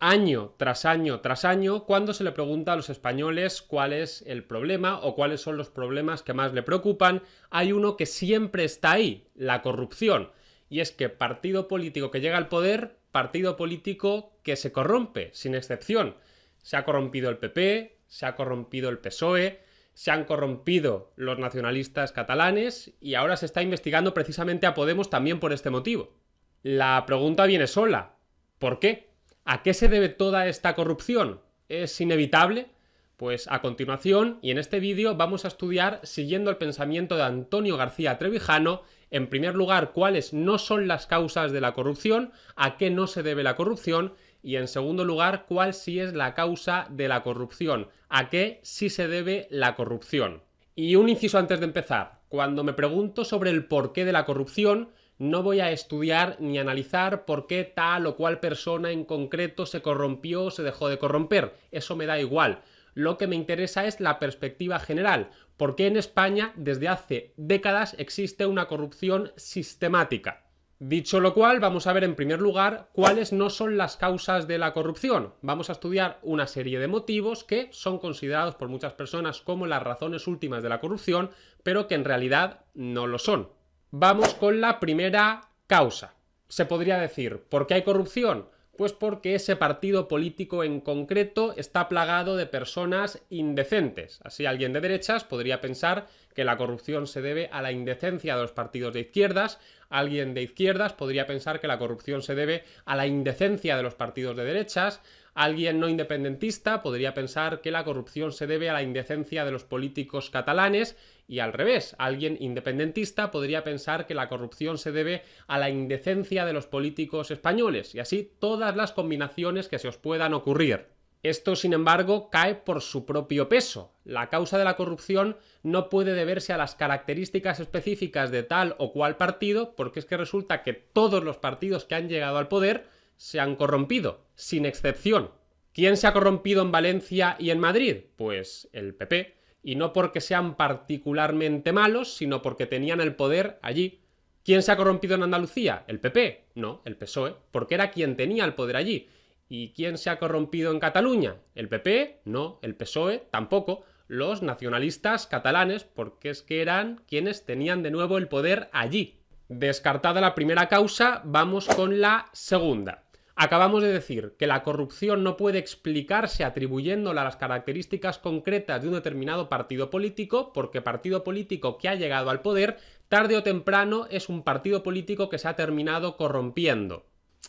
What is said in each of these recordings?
año tras año tras año, cuando se le pregunta a los españoles cuál es el problema o cuáles son los problemas que más le preocupan, hay uno que siempre está ahí: la corrupción. Y es que partido político que llega al poder, partido político que se corrompe, sin excepción. Se ha corrompido el PP, se ha corrompido el PSOE, se han corrompido los nacionalistas catalanes y ahora se está investigando precisamente a Podemos también por este motivo. La pregunta viene sola: ¿por qué? ¿A qué se debe toda esta corrupción? ¿Es inevitable? Pues a continuación y en este vídeo vamos a estudiar, siguiendo el pensamiento de Antonio García Trevijano, en primer lugar cuáles no son las causas de la corrupción, a qué no se debe la corrupción, y en segundo lugar cuál sí es la causa de la corrupción, a qué sí se debe la corrupción. Y un inciso antes de empezar: cuando me pregunto sobre el porqué de la corrupción, no voy a estudiar ni analizar por qué tal o cual persona en concreto se corrompió o se dejó de corromper. Eso me da igual. Lo que me interesa es la perspectiva general. ¿Por qué en España desde hace décadas existe una corrupción sistemática? Dicho lo cual, vamos a ver en primer lugar cuáles no son las causas de la corrupción. Vamos a estudiar una serie de motivos que son considerados por muchas personas como las razones últimas de la corrupción, pero que en realidad no lo son. Vamos con la primera causa. Se podría decir, ¿por qué hay corrupción? Pues porque ese partido político en concreto está plagado de personas indecentes. Así, alguien de derechas podría pensar que la corrupción se debe a la indecencia de los partidos de izquierdas. Alguien de izquierdas podría pensar que la corrupción se debe a la indecencia de los partidos de derechas. Alguien no independentista podría pensar que la corrupción se debe a la indecencia de los políticos catalanes, y al revés, alguien independentista podría pensar que la corrupción se debe a la indecencia de los políticos españoles, y así todas las combinaciones que se os puedan ocurrir. Esto, sin embargo, cae por su propio peso. La causa de la corrupción no puede deberse a las características específicas de tal o cual partido, porque es que resulta que todos los partidos que han llegado al poder se han corrompido, sin excepción. ¿Quién se ha corrompido en Valencia y en Madrid? Pues el PP, y no porque sean particularmente malos, sino porque tenían el poder allí. ¿Quién se ha corrompido en Andalucía? ¿El PP? No, el PSOE, porque era quien tenía el poder allí. ¿Y quién se ha corrompido en Cataluña? ¿El PP? No, el PSOE tampoco. Los nacionalistas catalanes, porque es que eran quienes tenían de nuevo el poder allí. Descartada la primera causa, vamos con la segunda. Acabamos de decir que la corrupción no puede explicarse atribuyéndola a las características concretas de un determinado partido político, porque partido político que ha llegado al poder, tarde o temprano es un partido político que se ha terminado corrompiendo.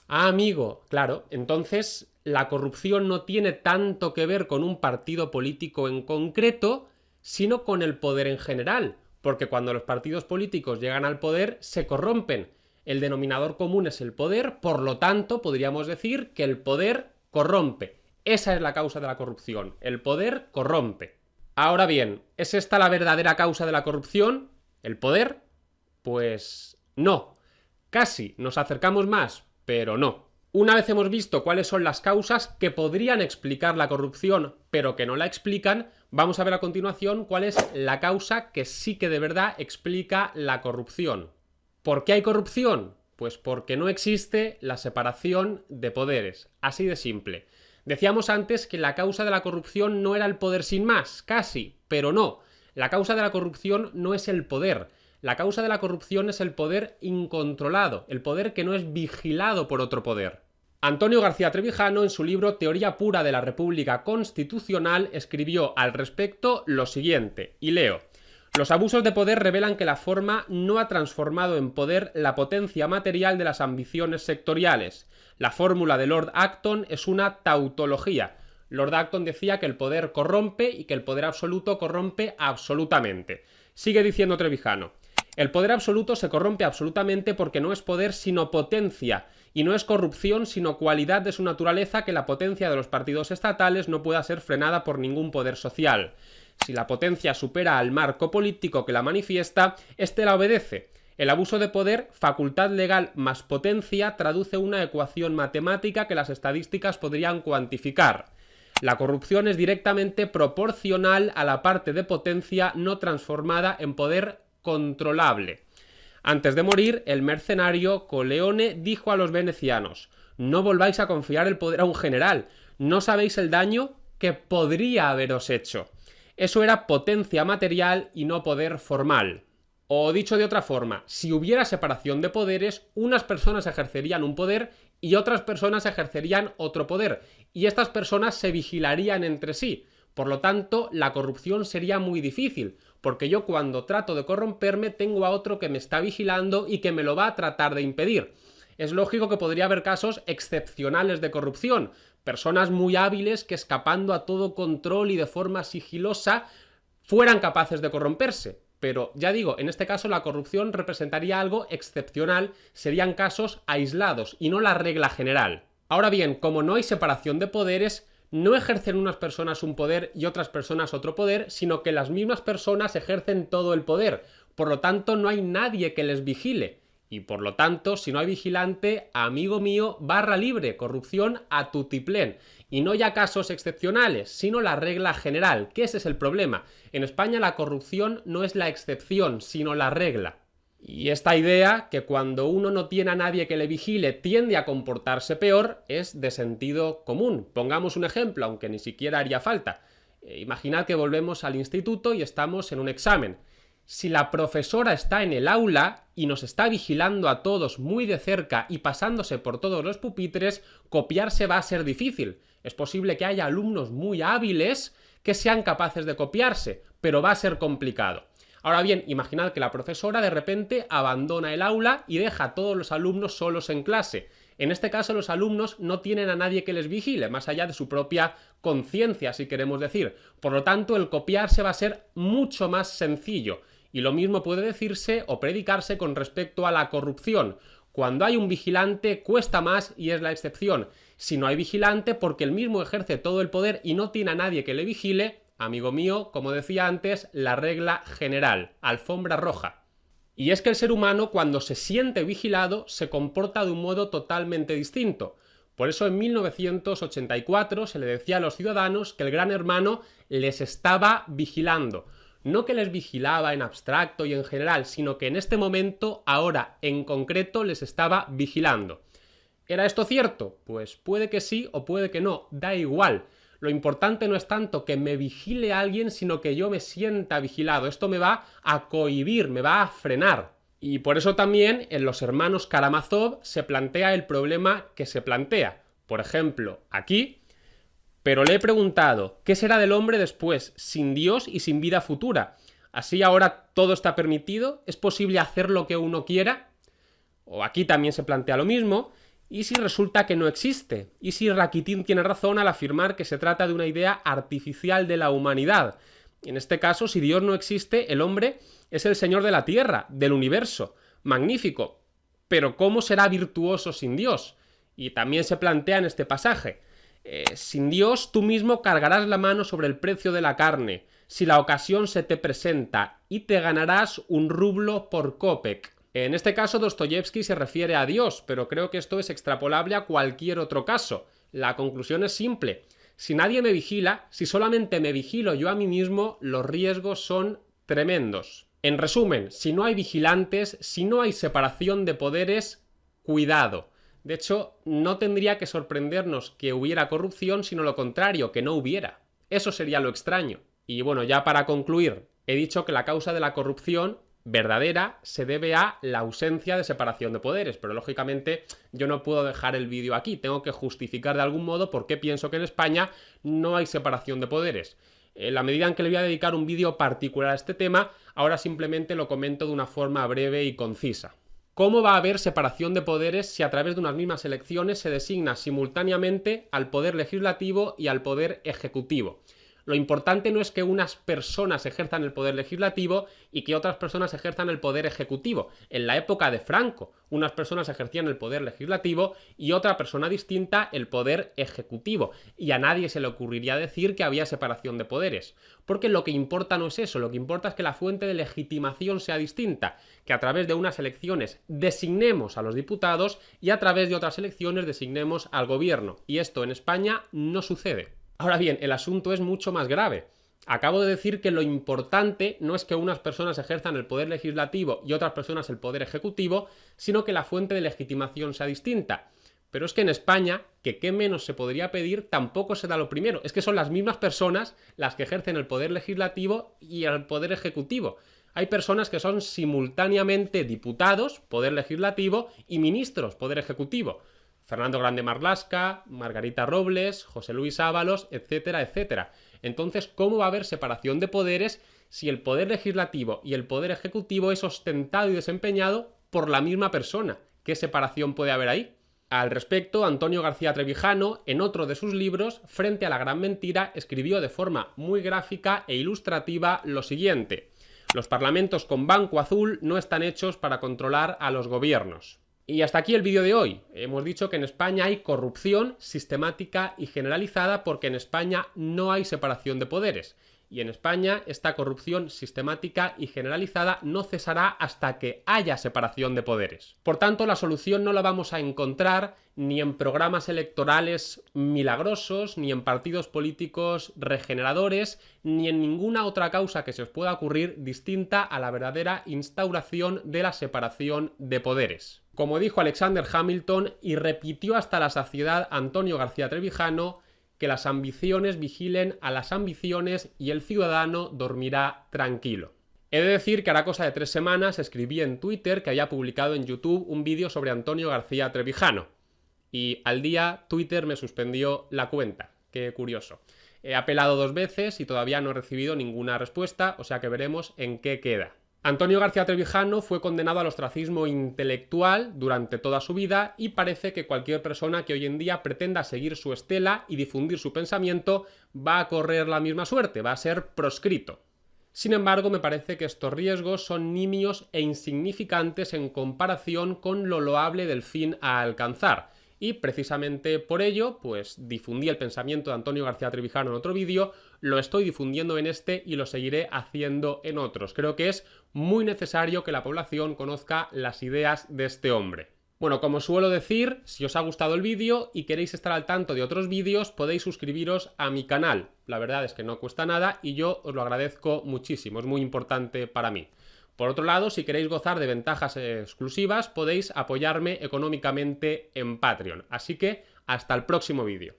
Ah, amigo, claro, entonces la corrupción no tiene tanto que ver con un partido político en concreto, sino con el poder en general, porque cuando los partidos políticos llegan al poder se corrompen. El denominador común es el poder, por lo tanto podríamos decir que el poder corrompe. Esa es la causa de la corrupción, el poder corrompe. Ahora bien, ¿es esta la verdadera causa de la corrupción? ¿El poder? Pues no. Casi nos acercamos más, pero no. Una vez hemos visto cuáles son las causas que podrían explicar la corrupción, pero que no la explican, vamos a ver a continuación cuál es la causa que sí que de verdad explica la corrupción. ¿Por qué hay corrupción? Pues porque no existe la separación de poderes, así de simple. Decíamos antes que la causa de la corrupción no era el poder sin más, casi, pero no. La causa de la corrupción no es el poder. La causa de la corrupción es el poder incontrolado, el poder que no es vigilado por otro poder. Antonio García Trevijano, en su libro Teoría pura de la República Constitucional, escribió al respecto lo siguiente, y leo: los abusos de poder revelan que la forma no ha transformado en poder la potencia material de las ambiciones sectoriales. La fórmula de Lord Acton es una tautología. Lord Acton decía que el poder corrompe y que el poder absoluto corrompe absolutamente. Sigue diciendo Trevijano: el poder absoluto se corrompe absolutamente porque no es poder sino potencia, y no es corrupción sino cualidad de su naturaleza que la potencia de los partidos estatales no pueda ser frenada por ningún poder social. Si la potencia supera al marco político que la manifiesta, éste la obedece. El abuso de poder, facultad legal más potencia, traduce una ecuación matemática que las estadísticas podrían cuantificar. La corrupción es directamente proporcional a la parte de potencia no transformada en poder controlable. Antes de morir, el mercenario Coleone dijo a los venecianos: no volváis a confiar el poder a un general. No sabéis el daño que podría haberos hecho. Eso era potencia material y no poder formal. O dicho de otra forma, si hubiera separación de poderes, unas personas ejercerían un poder y otras personas ejercerían otro poder, y estas personas se vigilarían entre sí. Por lo tanto, la corrupción sería muy difícil, porque yo cuando trato de corromperme tengo a otro que me está vigilando y que me lo va a tratar de impedir. Es lógico que podría haber casos excepcionales de corrupción, personas muy hábiles que escapando a todo control y de forma sigilosa fueran capaces de corromperse. Pero ya digo, en este caso la corrupción representaría algo excepcional, serían casos aislados y no la regla general. Ahora bien, como no hay separación de poderes, no ejercen unas personas un poder y otras personas otro poder, sino que las mismas personas ejercen todo el poder. Por lo tanto, no hay nadie que les vigile. Y por lo tanto, si no hay vigilante, amigo mío, barra libre, corrupción a tutiplén. Y no ya casos excepcionales, sino la regla general, que ese es el problema. En España la corrupción no es la excepción, sino la regla. Y esta idea, que cuando uno no tiene a nadie que le vigile tiende a comportarse peor, es de sentido común. Pongamos un ejemplo, aunque ni siquiera haría falta. Imaginad que volvemos al instituto y estamos en un examen. Si la profesora está en el aula y nos está vigilando a todos muy de cerca y pasándose por todos los pupitres, copiarse va a ser difícil. Es posible que haya alumnos muy hábiles que sean capaces de copiarse, pero va a ser complicado. Ahora bien, imaginad que la profesora de repente abandona el aula y deja a todos los alumnos solos en clase. En este caso, los alumnos no tienen a nadie que les vigile, más allá de su propia conciencia, si queremos decir. Por lo tanto, el copiarse va a ser mucho más sencillo. Y lo mismo puede decirse o predicarse con respecto a la corrupción. Cuando hay un vigilante cuesta más y es la excepción. Si no hay vigilante porque él mismo ejerce todo el poder y no tiene a nadie que le vigile, amigo mío, como decía antes, la regla general, alfombra roja. Y es que el ser humano cuando se siente vigilado se comporta de un modo totalmente distinto. Por eso en 1984 se le decía a los ciudadanos que el Gran Hermano les estaba vigilando. No que les vigilaba en abstracto y en general, sino que en este momento, ahora en concreto, les estaba vigilando. ¿Era esto cierto? Pues puede que sí o puede que no, da igual. Lo importante no es tanto que me vigile alguien, sino que yo me sienta vigilado. Esto me va a cohibir, me va a frenar. Y por eso también en los hermanos Karamazov se plantea el problema que se plantea. Por ejemplo, aquí... Pero le he preguntado, ¿qué será del hombre después, sin Dios y sin vida futura? ¿Así ahora todo está permitido? ¿Es posible hacer lo que uno quiera? O aquí también se plantea lo mismo. ¿Y si resulta que no existe? ¿Y si Rakitin tiene razón al afirmar que se trata de una idea artificial de la humanidad? En este caso, si Dios no existe, el hombre es el señor de la tierra, del universo. Magnífico. Pero ¿cómo será virtuoso sin Dios? Y también se plantea en este pasaje. Sin Dios tú mismo cargarás la mano sobre el precio de la carne, si la ocasión se te presenta, y te ganarás un rublo por kopek. En este caso Dostoyevsky se refiere a Dios, pero creo que esto es extrapolable a cualquier otro caso. La conclusión es simple. Si nadie me vigila, si solamente me vigilo yo a mí mismo, los riesgos son tremendos. En resumen, si no hay vigilantes, si no hay separación de poderes, cuidado. De hecho, no tendría que sorprendernos que hubiera corrupción, sino lo contrario, que no hubiera. Eso sería lo extraño. Y bueno, ya para concluir, he dicho que la causa de la corrupción verdadera se debe a la ausencia de separación de poderes, pero lógicamente yo no puedo dejar el vídeo aquí, tengo que justificar de algún modo por qué pienso que en España no hay separación de poderes. En la medida en que le voy a dedicar un vídeo particular a este tema, ahora simplemente lo comento de una forma breve y concisa. ¿Cómo va a haber separación de poderes si a través de unas mismas elecciones se designa simultáneamente al poder legislativo y al poder ejecutivo? Lo importante no es que unas personas ejerzan el poder legislativo y que otras personas ejerzan el poder ejecutivo. En la época de Franco, unas personas ejercían el poder legislativo y otra persona distinta el poder ejecutivo. Y a nadie se le ocurriría decir que había separación de poderes. Porque lo que importa no es eso, lo que importa es que la fuente de legitimación sea distinta, que a través de unas elecciones designemos a los diputados y a través de otras elecciones designemos al gobierno. Y esto en España no sucede. Ahora bien, el asunto es mucho más grave. Acabo de decir que lo importante no es que unas personas ejerzan el poder legislativo y otras personas el poder ejecutivo, sino que la fuente de legitimación sea distinta. Pero es que en España, que qué menos se podría pedir, tampoco se da lo primero. Es que son las mismas personas las que ejercen el poder legislativo y el poder ejecutivo. Hay personas que son simultáneamente diputados, poder legislativo, y ministros, poder ejecutivo. Fernando Grande Marlaska, Margarita Robles, José Luis Ábalos, etcétera, etcétera. Entonces, ¿cómo va a haber separación de poderes si el poder legislativo y el poder ejecutivo es ostentado y desempeñado por la misma persona? ¿Qué separación puede haber ahí? Al respecto, Antonio García Trevijano, en otro de sus libros, Frente a la gran mentira, escribió de forma muy gráfica e ilustrativa lo siguiente: los parlamentos con banco azul no están hechos para controlar a los gobiernos. Y hasta aquí el vídeo de hoy. Hemos dicho que en España hay corrupción sistemática y generalizada porque en España no hay separación de poderes. Y en España esta corrupción sistemática y generalizada no cesará hasta que haya separación de poderes. Por tanto, la solución no la vamos a encontrar ni en programas electorales milagrosos, ni en partidos políticos regeneradores, ni en ninguna otra causa que se os pueda ocurrir distinta a la verdadera instauración de la separación de poderes. Como dijo Alexander Hamilton y repitió hasta la saciedad Antonio García Trevijano, que las ambiciones vigilen a las ambiciones y el ciudadano dormirá tranquilo. He de decir que hará cosa de 3 semanas escribí en Twitter que había publicado en YouTube un vídeo sobre Antonio García Trevijano. Y al día Twitter me suspendió la cuenta. Qué curioso. He apelado 2 veces y todavía no he recibido ninguna respuesta, o sea que veremos en qué queda. Antonio García Trevijano fue condenado al ostracismo intelectual durante toda su vida y parece que cualquier persona que hoy en día pretenda seguir su estela y difundir su pensamiento va a correr la misma suerte, va a ser proscrito. Sin embargo, me parece que estos riesgos son nimios e insignificantes en comparación con lo loable del fin a alcanzar. Y precisamente por ello, pues difundí el pensamiento de Antonio García Trevijano en otro vídeo, lo estoy difundiendo en este y lo seguiré haciendo en otros. Creo que es muy necesario que la población conozca las ideas de este hombre. Bueno, como suelo decir, si os ha gustado el vídeo y queréis estar al tanto de otros vídeos, podéis suscribiros a mi canal. La verdad es que no cuesta nada y yo os lo agradezco muchísimo, es muy importante para mí. Por otro lado, si queréis gozar de ventajas exclusivas, podéis apoyarme económicamente en Patreon. Así que, hasta el próximo vídeo.